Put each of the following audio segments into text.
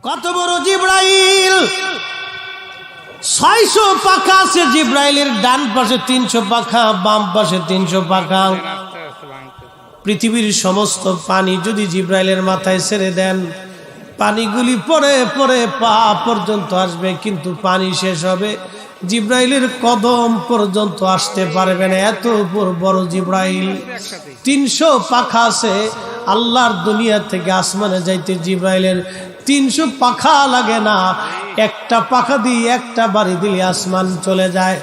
কত বড় জিব্রাইল, 600 পাখা আছে জিব্রাইলের। ডান পাশে 300 পাখা, বাম পাশে 300 পাখা। পৃথিবীর সমস্ত পানি যদি জিব্রাইলের মাথায় ছেড়ে দেন, পানিগুলি পরে পরে পা পর্যন্ত আসবে, কিন্তু পানি শেষ হবে, জিব্রাইলের কদম পর্যন্ত আসতে পারবে না। এত বড় জিব্রাইল। 300 পাখা আছে। আল্লাহর দুনিয়া থেকে আসমানে যাইতে জিব্রাইলের 300 পাখা লাগে না। একটা পাখা দিয়ে একটা বাড়ি দিলে আসমান চলে যায়,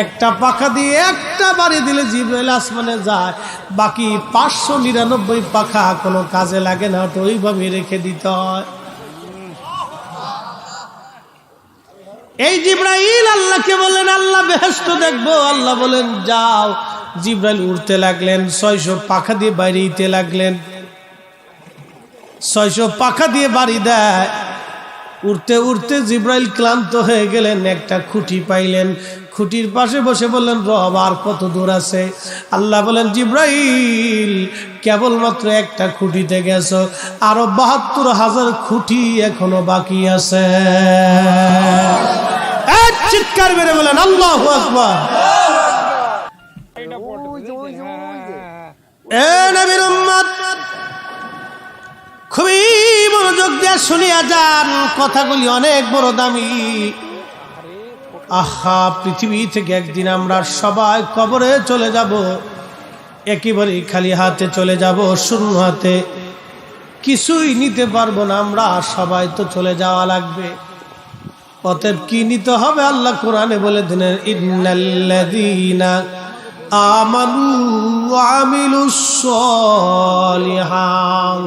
একটা পাখা দিয়ে একটা বাড়ি দিলে জিব্রাইল আসমানে যায়। বাকি 599 পাখা কোনো কাজে লাগে না, তো ওইভাবে রেখে দিতে হয়। এই জিব্রাইল আল্লাহকে বলেন, আল্লাহ বেহেশত দেখবো। আল্লাহ বলেন যাও। জিব্রাইল উড়তে লাগলেন, 600 পাখা দিয়ে বাইরেতে লাগলেন। 600 পাখা দিয়ে বাড়ি দেয়। উড়তে উড়তে জিব্রাইল ক্লান্ত হয়ে গেলেন, একটা খুঁটি পাইলেন। খুঁটির পাশে বসে বললেন, রব আর কত দূর আছে? আল্লাহ বলেন, জিব্রাইল কেবলমাত্র একটা খুঁটিতে গেছো, আরো 72,000 খুঁটি এখনো বাকি আছে। এক চিৎকার মেরে বলেন আল্লাহু আকবার। এ নবীর উম্মত, খুবই মনোযোগ দিয়ে শুনিয়া যান, কথাগুলি অনেক বড় দামি। আহা, পৃথিবী থেকে একদিন আমরা সবাই কবরে চলে যাব, একেবারে খালি হাতে চলে যাব, শূন্য হাতে, কিছুই নিতে পারবো না। আমরা সবাই তো চলে যাওয়া লাগবে। অতএব কি নিতে হবে? আল্লাহ কোরআনে বলে দিলেন, ইন্নাল্লাযীনা আমানু ওয়া আমিলুস সলিহাত।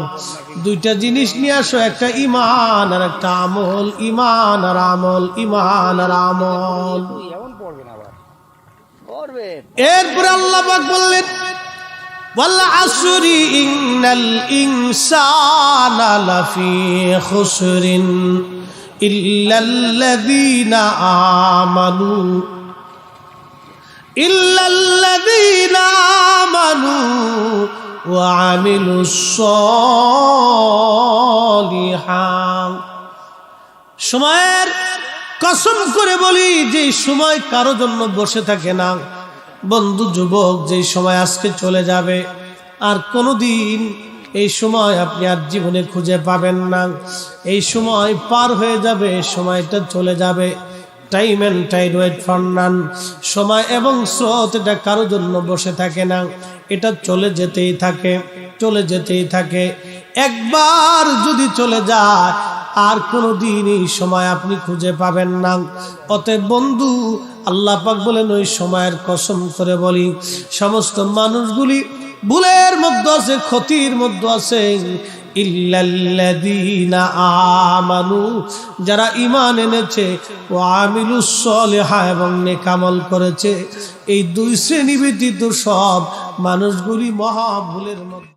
দুইটা জিনিস নিয়ে আসো, একটা ঈমান আর একটা আমল। ঈমান আর আমল, ঈমান আর আমল। এরপরে আল্লাহ পাক বললেন, ওয়াল আসরি ইন্নাল ইনসানা লাফি খুসরিন ইল্লাল্লাযীনা আমানু ওয়া আমিলুস সলিহাত। সময়ের কসম করে বলি, যে সময় কারো জন্য বসে থাকে না। বন্ধু যুবক, যে সময় আজকে চলে যাবে, আর কোনোদিন এই সময় আপনি আর জীবনে খুঁজে পাবেন না। এই সময় পার হয়ে যাবে, সময়টা চলে যাবে। Time and tide wait for none. সময় এবং স্রোত এটা কারো জন্য বসে থাকে না, এটা চলে যেতেই থাকে, চলে যেতেই থাকে। একবার যদি চলে যায়, আর কোনোদিন এই সময় আপনি খুঁজে পাবেন না। অতএব বন্ধু, আল্লাহ পাক বলেন, ওই সময়ের কসম করে বলি, সমস্ত মানুষগুলি ভুলের মধ্যে আছে, ক্ষতির মধ্যে আছে। ইল্লাল্লাযীনা আমানু, যারা ঈমান এনেছে, ওয়া আমিলুস সলিহাত, এবং নেক আমল করেছে। এই দুই শ্রেণী ব্যতীত সব মানুষগুলি মহা ভুলের মধ্যে।